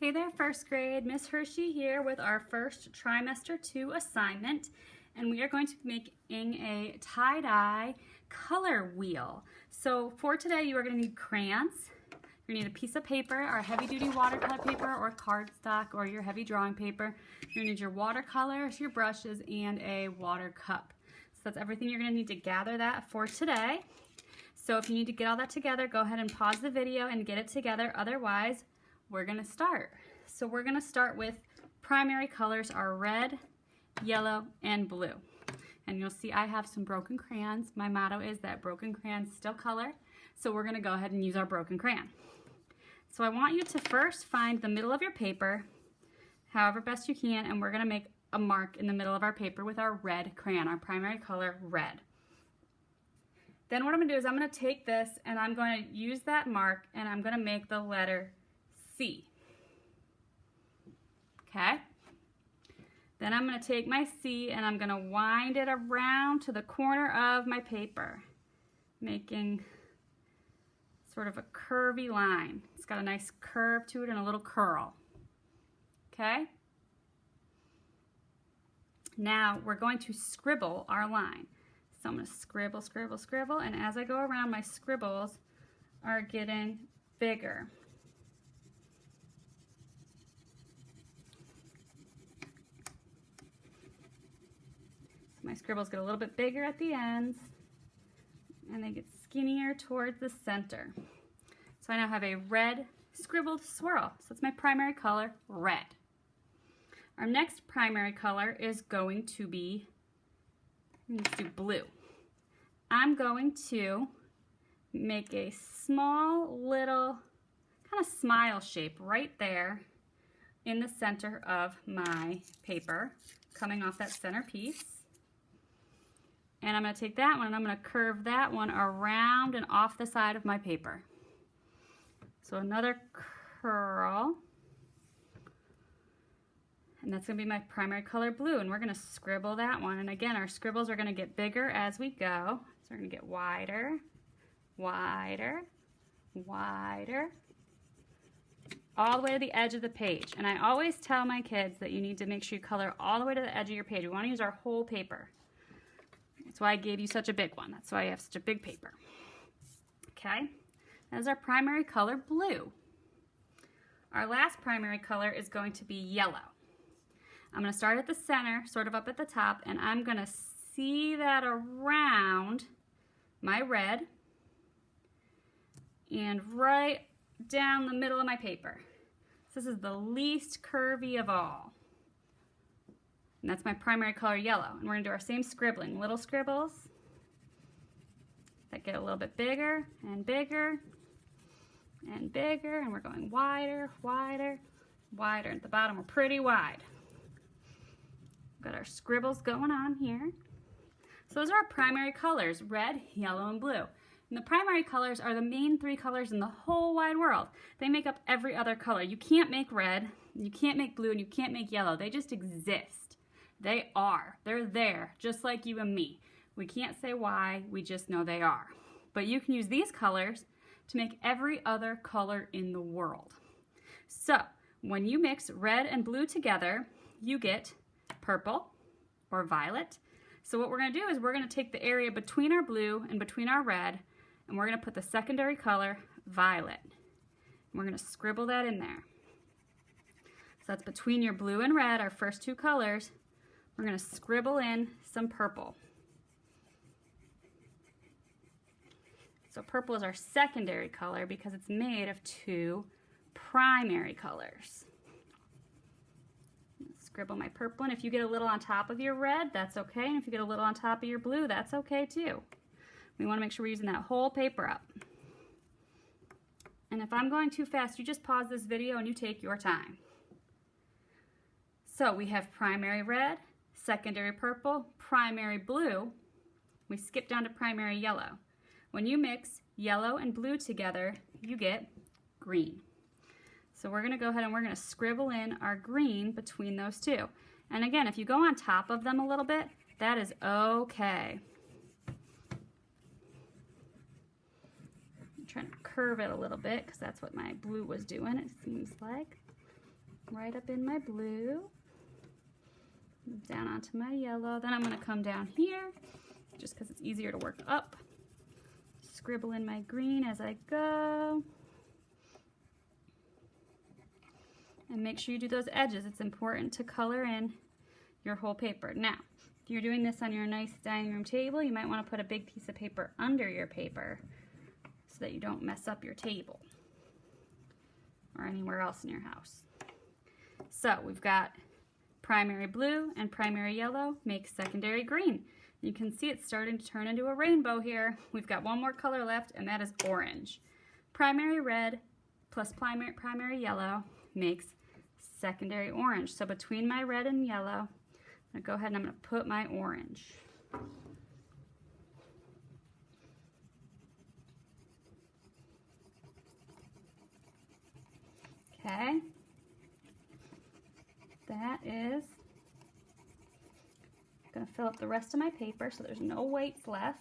Hey there, first grade. Miss Hershey here with our first trimester 2 assignment, and we are going to be making a tie-dye color wheel. So for today, you are going to need crayons. You're going to need a piece of paper, our heavy-duty watercolor paper or cardstock or your heavy drawing paper. You're going to need your watercolors, your brushes, and a water cup. So that's everything you're going to need to gather that for today. So if you need to get all that together, go ahead and pause the video and get it together. Otherwise, we're going to start. So we're going to start with primary colors are red, yellow, and blue. And you'll see I have some broken crayons. My motto is that broken crayons still color. So we're going to go ahead and use our broken crayon. So I want you to first find the middle of your paper, however best you can, and we're going to make a mark in the middle of our paper with our red crayon, our primary color red. Then what I'm going to do is I'm going to take this and I'm going to use that mark and I'm going to make the letter C. Okay? Then I'm going to take my C and I'm going to wind it around to the corner of my paper, making sort of a curvy line. It's got a nice curve to it and a little curl. Okay? Now we're going to scribble our line. So I'm going to scribble, scribble, scribble, and as I go around, my scribbles are getting bigger. My scribbles get a little bit bigger at the ends and they get skinnier towards the center. So I now have a red scribbled swirl. So that's my primary color, red. Our next primary color is going to be, let's do blue. I'm going to make a small little kind of smile shape right there in the center of my paper, coming off that center piece. And I'm going to take that one and I'm going to curve that one around and off the side of my paper. So another curl. And that's going to be my primary color blue. And we're going to scribble that one. And again, our scribbles are going to get bigger as we go. So we're going to get wider, wider, wider, all the way to the edge of the page. And I always tell my kids that you need to make sure you color all the way to the edge of your page. We want to use our whole paper. That's why I gave you such a big one. That's why I have such a big paper. Okay, that is our primary color, blue. Our last primary color is going to be yellow. I'm going to start at the center, sort of up at the top, and I'm going to see that around my red and right down the middle of my paper. So this is the least curvy of all. And that's my primary color, yellow. And we're going to do our same scribbling, little scribbles that get a little bit bigger and bigger and bigger. And we're going wider, wider, wider. At the bottom, we're pretty wide. We've got our scribbles going on here. So those are our primary colors, red, yellow, and blue. And the primary colors are the main three colors in the whole wide world. They make up every other color. You can't make red, you can't make blue, and you can't make yellow. They just exist. They are. They're there, just like you and me. We can't say why, we just know they are. But you can use these colors to make every other color in the world. So, when you mix red and blue together, you get purple or violet. So what we're going to do is we're going to take the area between our blue and between our red, and we're going to put the secondary color, violet. And we're going to scribble that in there. So that's between your blue and red, our first two colors. We're going to scribble in some purple. So purple is our secondary color because it's made of two primary colors. Scribble my purple, and if you get a little on top of your red, that's okay. And if you get a little on top of your blue, that's okay too. We want to make sure we're using that whole paper up. And if I'm going too fast, you just pause this video and you take your time. So we have primary red, secondary purple, primary blue. We skip down to primary yellow. When you mix yellow and blue together, you get green. So we're going to go ahead and we're going to scribble in our green between those two. And again, if you go on top of them a little bit, that is okay. I'm trying to curve it a little bit because that's what my blue was doing, it seems like. right up in my blue, down onto my yellow. Then I'm going to come down here, just because it's easier to work up. Scribble in my green as I go. And make sure you do those edges. It's important to color in your whole paper. Now, if you're doing this on your nice dining room table, you might want to put a big piece of paper under your paper so that you don't mess up your table or anywhere else in your house. So we've got primary blue and primary yellow makes secondary green. You can see it's starting to turn into a rainbow here. We've got one more color left, and that is orange. Primary red plus primary yellow makes secondary orange. So between my red and yellow, I'm going to go ahead and I'm going to put my orange. Okay. That is going to fill up the rest of my paper so there's no whites left.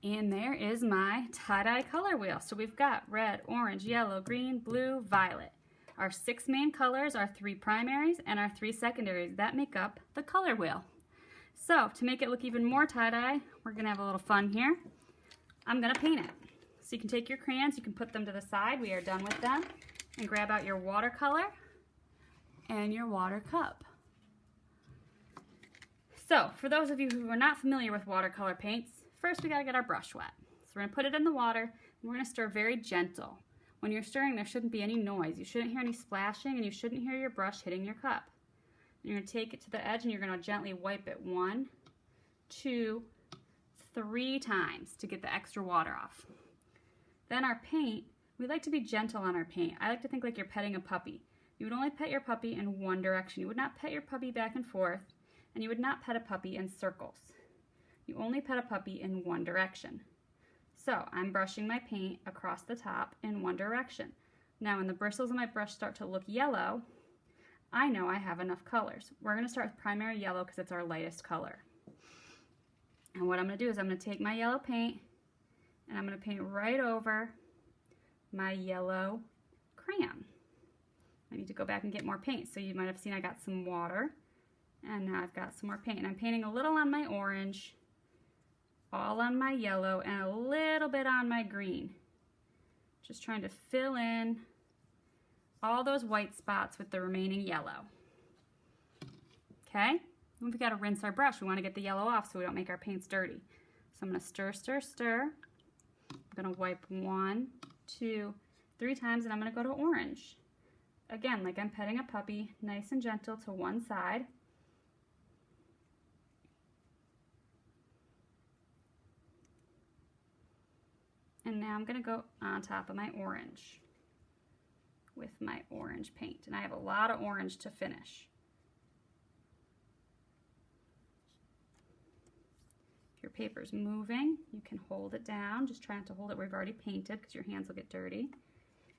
And there is my tie-dye color wheel. So we've got red, orange, yellow, green, blue, violet. Our 6 main colors, our 3 primaries, and our 3 secondaries. That make up the color wheel. So to make it look even more tie-dye, we're going to have a little fun here. I'm going to paint it. So you can take your crayons, you can put them to the side. We are done with them. And grab out your watercolor and your water cup. So for those of you who are not familiar with watercolor paints, first we got to get our brush wet. So we're going to put it in the water and we're going to stir very gentle. When you're stirring, there shouldn't be any noise. You shouldn't hear any splashing and you shouldn't hear your brush hitting your cup. And you're going to take it to the edge and you're going to gently wipe it 1, 2, 3 times to get the extra water off. Then our paint, we like to be gentle on our paint. I like to think like you're petting a puppy. You would only pet your puppy in one direction. You would not pet your puppy back and forth, and you would not pet a puppy in circles. You only pet a puppy in one direction. So I'm brushing my paint across the top in one direction. Now when the bristles of my brush start to look yellow, I know I have enough colors. We're going to start with primary yellow because it's our lightest color. And what I'm going to do is I'm going to take my yellow paint and I'm going to paint right over my yellow crayon. I need to go back and get more paint. So you might have seen I got some water and now I've got some more paint. And I'm painting a little on my orange, all on my yellow, and a little bit on my green. Just trying to fill in all those white spots with the remaining yellow. Okay, and we've got to rinse our brush. We want to get the yellow off so we don't make our paints dirty. So I'm going to stir, stir, stir. I'm going to wipe 1, 2, 3 times, and I'm going to go to orange. Again, like I'm petting a puppy, nice and gentle to one side. And now I'm going to go on top of my orange with my orange paint. And I have a lot of orange to finish. If your paper's moving, you can hold it down. Just try not to hold it where you've already painted because your hands will get dirty.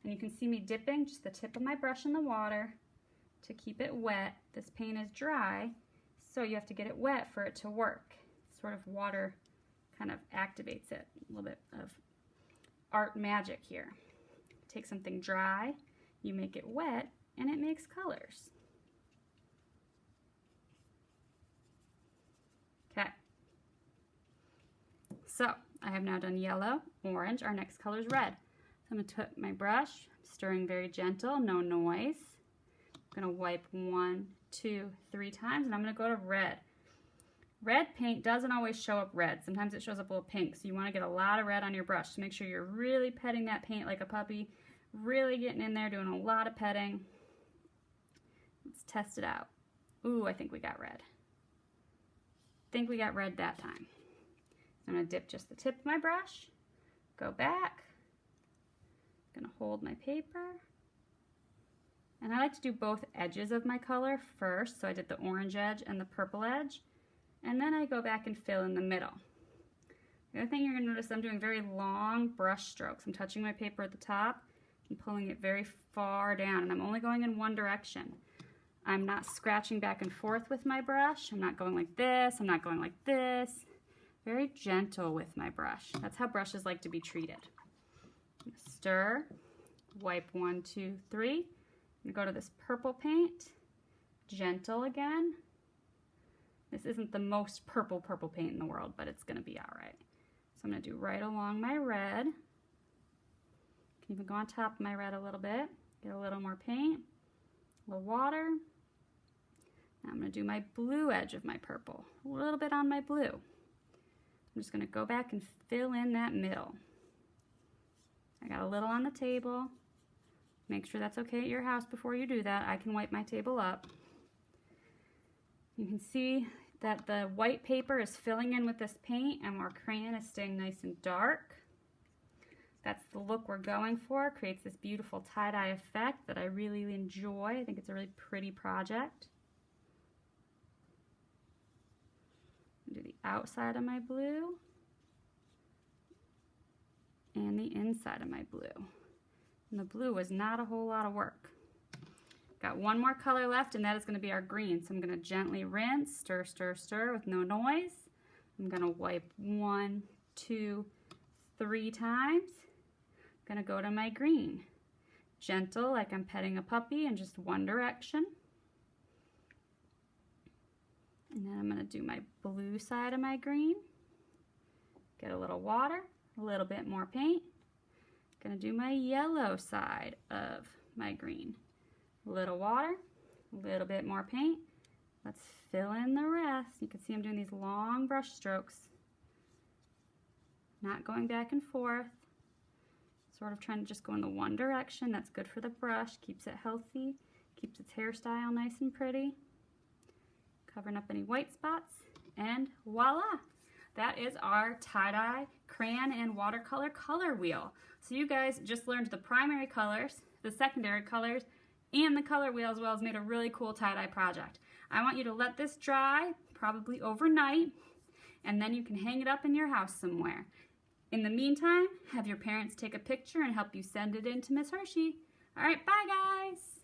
And you can see me dipping just the tip of my brush in the water to keep it wet. This paint is dry, so you have to get it wet for it to work. Sort of water kind of activates it. A little bit of art magic here. Take something dry, you make it wet, and it makes colors. Okay. So I have now done yellow, orange, our next color is red. So I'm going to put my brush, stirring very gentle, no noise. I'm going to wipe 1, 2, 3 times, and I'm going to go to red. Red paint doesn't always show up red. Sometimes it shows up a little pink, so you want to get a lot of red on your brush to make sure you're really petting that paint like a puppy, really getting in there, doing a lot of petting. Let's test it out. Ooh, I think we got red. I think we got red that time. I'm going to dip just the tip of my brush, go back, I'm going to hold my paper, and I like to do both edges of my color first, so I did the orange edge and the purple edge, and then I go back and fill in the middle. The other thing you're going to notice, I'm doing very long brush strokes. I'm touching my paper at the top and pulling it very far down, and I'm only going in one direction. I'm not scratching back and forth with my brush. I'm not going like this. I'm not going like this. very gentle with my brush. That's how brushes like to be treated. Stir, wipe 1, 2, 3. I'm gonna go to this purple paint, gentle again. This isn't the most purple paint in the world, but it's gonna be all right. So I'm gonna do right along my red. Can even go on top of my red a little bit, get a little more paint, a little water. Now I'm gonna do my blue edge of my purple, a little bit on my blue. I'm just gonna go back and fill in that middle. I got a little on the table. Make sure that's okay at your house before you do that. I can wipe my table up. You can see that the white paper is filling in with this paint and our crayon is staying nice and dark. That's the look we're going for. It creates this beautiful tie-dye effect that I really enjoy. I think it's a really pretty project. Do the outside of my blue and the inside of my blue. And the blue was not a whole lot of work. Got one more color left, and that is going to be our green. So I'm going to gently rinse, stir, stir, stir with no noise. I'm going to wipe 1, 2, 3 times. I'm going to go to my green. Gentle, like I'm petting a puppy in just one direction. And then I'm going to do my blue side of my green. Get a little water, a little bit more paint. Going to do my yellow side of my green. A little water, a little bit more paint. Let's fill in the rest. You can see I'm doing these long brush strokes. Not going back and forth. Sort of trying to just go in the one direction. That's good for the brush, keeps it healthy, keeps its hairstyle nice and pretty. Covering up any white spots, and voila! That is our tie-dye crayon and watercolor color wheel. So you guys just learned the primary colors, the secondary colors, and the color wheel, as well as made a really cool tie-dye project. I want you to let this dry, probably overnight, and then you can hang it up in your house somewhere. In the meantime, have your parents take a picture and help you send it in to Miss Hershey. All right, bye guys!